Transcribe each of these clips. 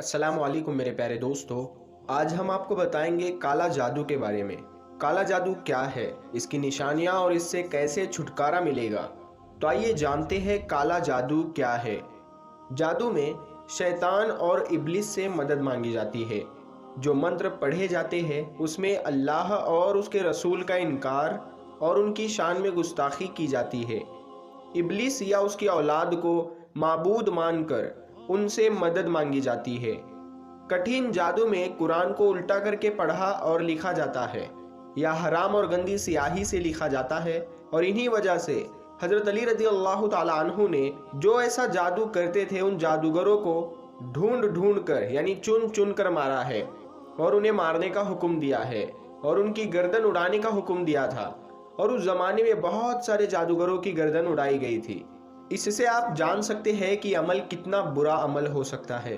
अस्सलाम वालेकुम मेरे प्यारे दोस्तों। आज हम आपको बताएंगे काला जादू के बारे में। काला जादू क्या है, इसकी निशानियां और इससे कैसे छुटकारा मिलेगा। तो आइए जानते हैं काला जादू क्या है। जादू में शैतान और इब्लिस से मदद मांगी जाती है। जो मंत्र पढ़े जाते हैं उसमें अल्लाह और उसके रसूल का इनकार और उनकी शान में गुस्ताखी की जाती है। इब्लिस या उसकी औलाद को माबूद मानकर उनसे मदद मांगी जाती है। कठिन जादू में कुरान को उल्टा करके पढ़ा और लिखा जाता है या हराम और गंदी स्याही से लिखा जाता है, और इन्हीं वजह से हजरत अली रज़ी अल्लाह ताला अन्हु ने जो ऐसा जादू करते थे उन जादूगरों को ढूंढ ढूंढ कर यानी चुन चुन कर मारा है और उन्हें मारने का हुक्म दिया है और उनकी गर्दन उड़ाने का हुक्म दिया था। और उस जमाने में बहुत सारे जादूगरों की गर्दन उड़ाई गई थी। इससे आप जान सकते हैं कि अमल कितना बुरा अमल हो सकता है।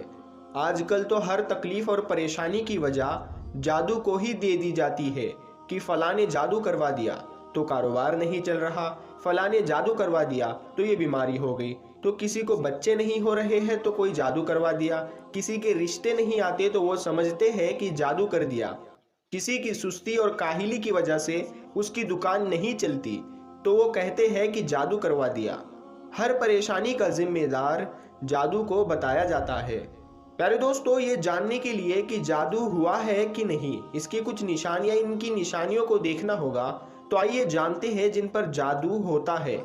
आजकल तो हर तकलीफ और परेशानी की वजह जादू को ही दे दी जाती है कि फलां ने जादू करवा दिया तो कारोबार नहीं चल रहा, फलां ने जादू करवा दिया तो ये बीमारी हो गई, तो किसी को बच्चे नहीं हो रहे हैं तो कोई जादू करवा दिया, किसी के रिश्ते नहीं आते तो वो समझते हैं कि जादू कर दिया, किसी की सुस्ती और काहिली की वजह से उसकी दुकान नहीं चलती तो वो कहते हैं कि जादू करवा दिया। हर परेशानी का जिम्मेदार जादू को बताया जाता है। प्यारे दोस्तों, ये जानने के लिए कि जादू हुआ है कि नहीं, इसकी कुछ निशानियां, इनकी निशानियों को देखना होगा। तो आइए जानते हैं जिन पर जादू होता है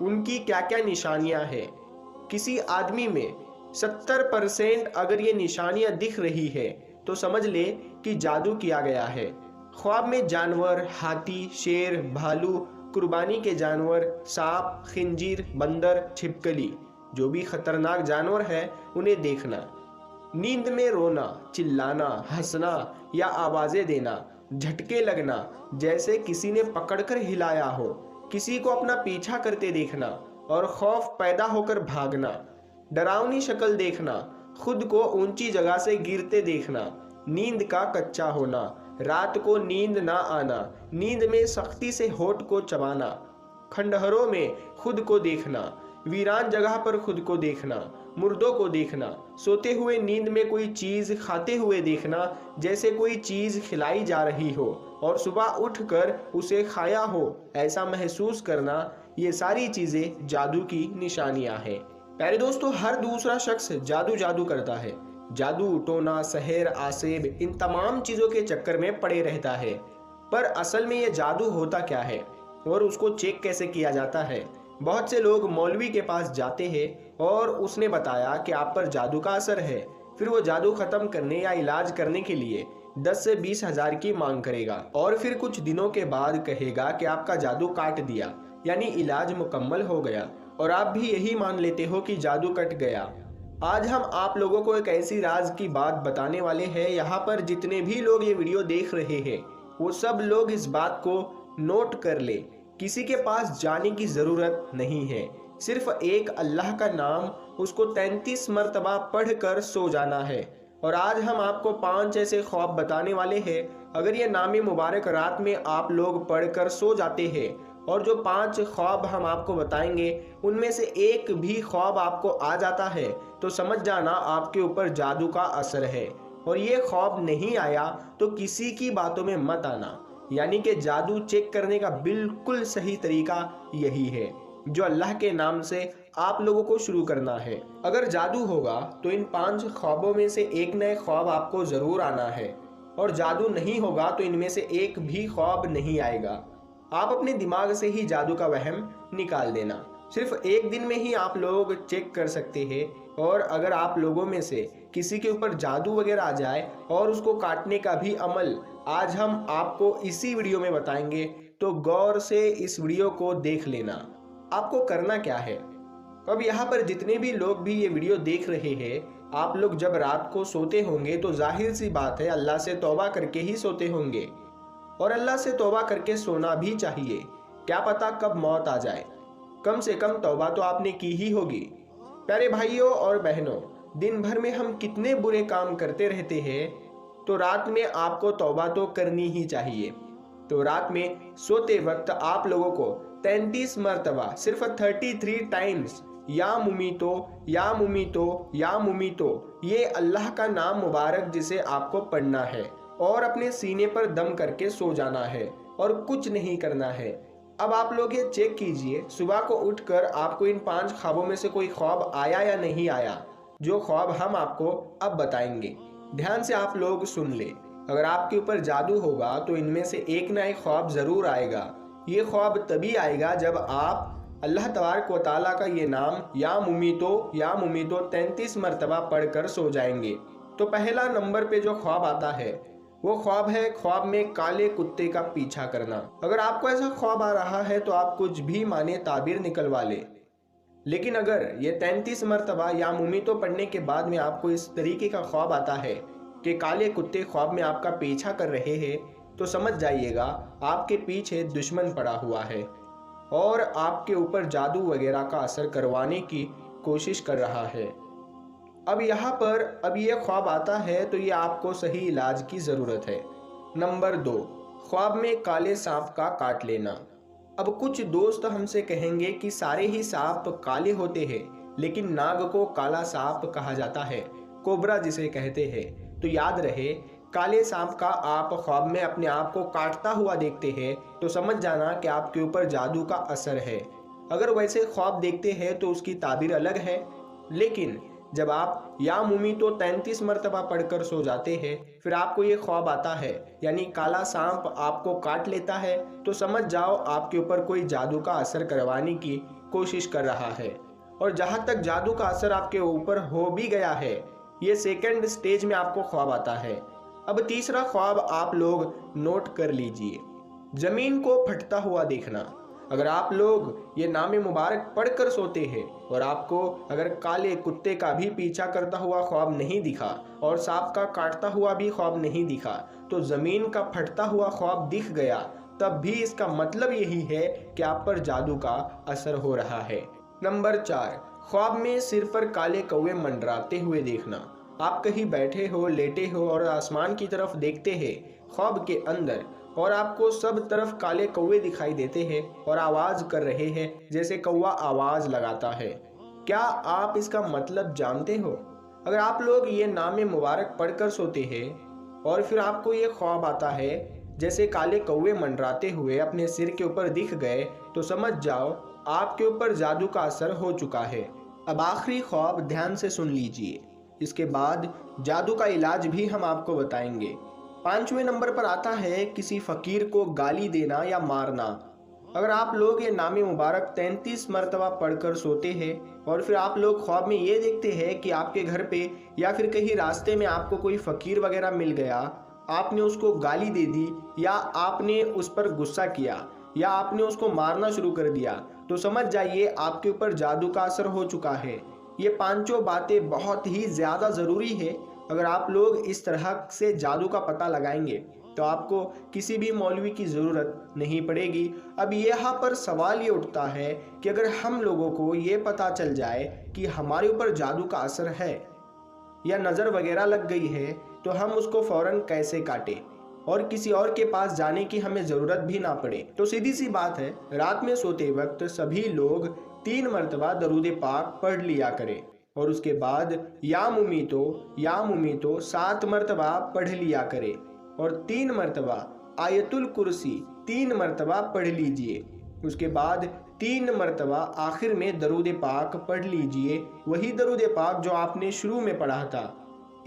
उनकी क्या क्या निशानियां हैं। किसी आदमी में 70% अगर ये निशानियां दिख रही है तो समझ ले कि जादू किया गया है। ख्वाब में जानवर, हाथी, शेर, भालू, कुर्बानी के जानवर, सांप, खिंजीर, बंदर, छिपकली, जो भी खतरनाक जानवर है उन्हें देखना। नींद में रोना, चिल्लाना, हंसना या आवाजें देना, झटके लगना जैसे किसी ने पकड़कर हिलाया हो, किसी को अपना पीछा करते देखना और खौफ पैदा होकर भागना, डरावनी शक्ल देखना, खुद को ऊंची जगह से गिरते देखना, नींद का कच्चा होना, रात को नींद ना आना, नींद में सख्ती से होठ को चबाना, खंडहरों में खुद को देखना, वीरान जगह पर खुद को देखना, मुर्दों को देखना, सोते हुए नींद में कोई चीज खाते हुए देखना जैसे कोई चीज खिलाई जा रही हो और सुबह उठकर उसे खाया हो ऐसा महसूस करना, ये सारी चीजें जादू की निशानियां हैं। प्यारे दोस्तों, हर दूसरा शख्स जादू करता है। जादू, टोना, सहर, आसेब, इन तमाम चीजों के चक्कर में पड़े रहता है। पर असल में ये जादू होता क्या है और उसको चेक कैसे किया जाता है। बहुत से लोग मौलवी के पास जाते हैं और उसने बताया कि आप पर जादू का असर है। फिर वो जादू खत्म करने या इलाज करने के लिए 10 से 20 हजार की मांग करेगा और फिर कुछ दिनों के बाद कहेगा कि आपका जादू काट दिया, यानी इलाज मुकम्मल हो गया, और आप भी यही मान लेते हो कि जादू कट गया। आज हम आप लोगों को एक ऐसी राज की बात बताने वाले हैं। यहाँ पर जितने भी लोग ये वीडियो देख रहे हैं वो सब लोग इस बात को नोट कर ले। किसी के पास जाने की जरूरत नहीं है, सिर्फ एक अल्लाह का नाम उसको 33 मरतबा पढ़कर सो जाना है। और आज हम आपको 5 ऐसे ख्वाब बताने वाले हैं। अगर ये नाम मुबारक रात में आप लोग पढ़कर सो जाते हैं और जो 5 ख्वाब हम आपको बताएंगे उनमें से एक भी ख्वाब आपको आ जाता है तो समझ जाना आपके ऊपर जादू का असर है। और ये ख्वाब नहीं आया तो किसी की बातों में मत आना। यानी कि जादू चेक करने का बिल्कुल सही तरीका यही है जो अल्लाह के नाम से आप लोगों को शुरू करना है। अगर जादू होगा तो इन 5 ख्वाबों में से एक नए ख्वाब आपको जरूर आना है, और जादू नहीं होगा तो इनमें से एक भी ख्वाब नहीं आएगा। आप अपने दिमाग से ही जादू का वहम निकाल देना। सिर्फ एक दिन में ही आप लोग चेक कर सकते हैं। और अगर आप लोगों में से किसी के ऊपर जादू वगैरह आ जाए और उसको काटने का भी अमल आज हम आपको इसी वीडियो में बताएंगे, तो गौर से इस वीडियो को देख लेना। आपको करना क्या है, अब यहाँ पर जितने भी लोग भी ये वीडियो देख रहे हैं, आप लोग जब रात को सोते होंगे तो जाहिर सी बात है अल्लाह से तौबा करके ही सोते होंगे, और अल्लाह से तौबा करके सोना भी चाहिए। क्या पता कब मौत आ जाए, कम से कम तौबा तो आपने की ही होगी। प्यारे भाइयों और बहनों, दिन भर में हम कितने बुरे काम करते रहते हैं, तो रात में आपको तौबा तो करनी ही चाहिए। तो रात में सोते वक्त आप लोगों को 33 मरतबा, सिर्फ 33 टाइम्स या मुमीतो, या मुमीतो, या मुमीतो। ये अल्लाह का नाम मुबारक जिसे आपको पढ़ना है और अपने सीने पर दम करके सो जाना है और कुछ नहीं करना है। अब आप लोग ये चेक कीजिए, सुबह को उठकर आपको इन 5 ख्वाबों में से कोई ख्वाब आया या नहीं आया। जो ख्वाब हम आपको अब बताएंगे, ध्यान से आप लोग सुन ले। अगर आपके ऊपर जादू होगा तो इनमें से एक ना एक ख्वाब ज़रूर आएगा। ये ख्वाब तभी आएगा जब आप अल्लाह तबारक व तआला का ये नाम या मुमीतो 33 मरतबा पढ़कर सो जाएंगे। तो पहला नंबर पे जो ख्वाब आता है वो ख्वाब है, ख्वाब में काले कुत्ते का पीछा करना। अगर आपको ऐसा ख्वाब आ रहा है तो आप कुछ भी माने ताबीर निकलवा ले, लेकिन अगर ये 33 मरतबा या मुमीतो पढ़ने के बाद में आपको इस तरीके का ख्वाब आता है कि काले कुत्ते ख्वाब में आपका पीछा कर रहे हैं, तो समझ जाइएगा आपके पीछे दुश्मन पड़ा हुआ है और आपके ऊपर जादू वगैरह का असर करवाने की कोशिश कर रहा है। अब यहाँ पर अब ये ख्वाब आता है तो ये आपको सही इलाज की ज़रूरत है। नंबर 2, ख्वाब में काले सांप का काट लेना। अब कुछ दोस्त हमसे कहेंगे कि सारे ही सांप काले होते हैं, लेकिन नाग को काला सांप कहा जाता है, कोबरा जिसे कहते हैं। तो याद रहे, काले सांप का आप ख्वाब में अपने आप को काटता हुआ देखते हैं तो समझ जाना कि आपके ऊपर जादू का असर है। अगर वैसे ख्वाब देखते हैं तो उसकी ताबीर अलग है, लेकिन जब आप या मुमीतो 33 मरतबा पढ़कर सो जाते हैं, फिर आपको ये ख्वाब आता है यानी काला सांप आपको काट लेता है, तो समझ जाओ आपके ऊपर कोई जादू का असर करवाने की कोशिश कर रहा है। और जहाँ तक जादू का असर आपके ऊपर हो भी गया है, ये सेकंड स्टेज में आपको ख्वाब आता है। अब तीसरा ख्वाब आप लोग नोट कर लीजिए, जमीन को फटता हुआ देखना। अगर आप लोग ये नाम मुबारक पढ़कर सोते हैं और आपको अगर काले कुत्ते का भी पीछा करता हुआ ख्वाब नहीं दिखा और सांप का काटता हुआ भी ख्वाब नहीं दिखा, तो ज़मीन का फटता हुआ ख्वाब दिख गया, तब भी इसका मतलब यही है कि आप पर जादू का असर हो रहा है। नंबर 4, ख्वाब में सिर पर काले कौवे मंडराते हुए देखना। आप कहीं बैठे हो, लेटे हो और आसमान की तरफ देखते हैं ख्वाब के अंदर, और आपको सब तरफ काले कौवे दिखाई देते हैं और आवाज़ कर रहे हैं जैसे कौवा आवाज़ लगाता है। क्या आप इसका मतलब जानते हो? अगर आप लोग ये नाम मुबारक पढ़कर सोते हैं और फिर आपको ये ख्वाब आता है जैसे काले कौवे मंडराते हुए अपने सिर के ऊपर दिख गए, तो समझ जाओ आपके ऊपर जादू का असर हो चुका है। अब आखिरी ख्वाब ध्यान से सुन लीजिए, इसके बाद जादू का इलाज भी हम आपको बताएंगे। 5वें नंबर पर आता है किसी फ़कीर को गाली देना या मारना। अगर आप लोग ये नाम मुबारक 33 मरतबा पढ़कर सोते हैं और फिर आप लोग ख्वाब में ये देखते हैं कि आपके घर पे या फिर कहीं रास्ते में आपको कोई फ़कीर वगैरह मिल गया, आपने उसको गाली दे दी या आपने उस पर गुस्सा किया या आपने उसको मारना शुरू कर दिया, तो समझ जाइए आपके ऊपर जादू का असर हो चुका है। ये 5 बातें बहुत ही ज़्यादा ज़रूरी है। अगर आप लोग इस तरह से जादू का पता लगाएंगे तो आपको किसी भी मौलवी की ज़रूरत नहीं पड़ेगी। अब यहाँ पर सवाल ये उठता है कि अगर हम लोगों को ये पता चल जाए कि हमारे ऊपर जादू का असर है या नज़र वगैरह लग गई है, तो हम उसको फ़ौरन कैसे काटें और किसी और के पास जाने की हमें ज़रूरत भी ना पड़े। तो सीधी सी बात है, रात में सोते वक्त सभी लोग 3 मरतबा दरूद पाक पढ़ लिया करें और उसके बाद या मुमीतो 7 मरतबा पढ़ लिया करें और 3 मरतबा आयतुल कुर्सी 3 मरतबा पढ़ लीजिए। उसके बाद 3 मरतबा आखिर में दरूद पाक पढ़ लीजिए, वही दरूद पाक जो आपने शुरू में पढ़ा था।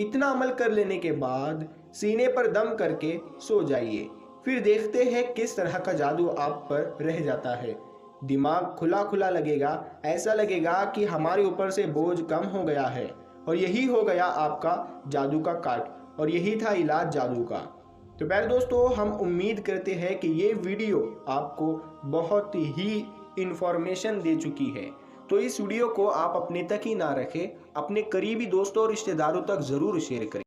इतना अमल कर लेने के बाद सीने पर दम करके सो जाइए। फिर देखते हैं किस तरह का जादू आप पर रह जाता है। दिमाग खुला खुला लगेगा, ऐसा लगेगा कि हमारे ऊपर से बोझ कम हो गया है। और यही हो गया आपका जादू का काट, और यही था इलाज जादू का। तो प्यारे दोस्तों, हम उम्मीद करते हैं कि ये वीडियो आपको बहुत ही इंफॉर्मेशन दे चुकी है। तो इस वीडियो को आप अपने तक ही ना रखें, अपने करीबी दोस्तों और रिश्तेदारों तक ज़रूर शेयर करें।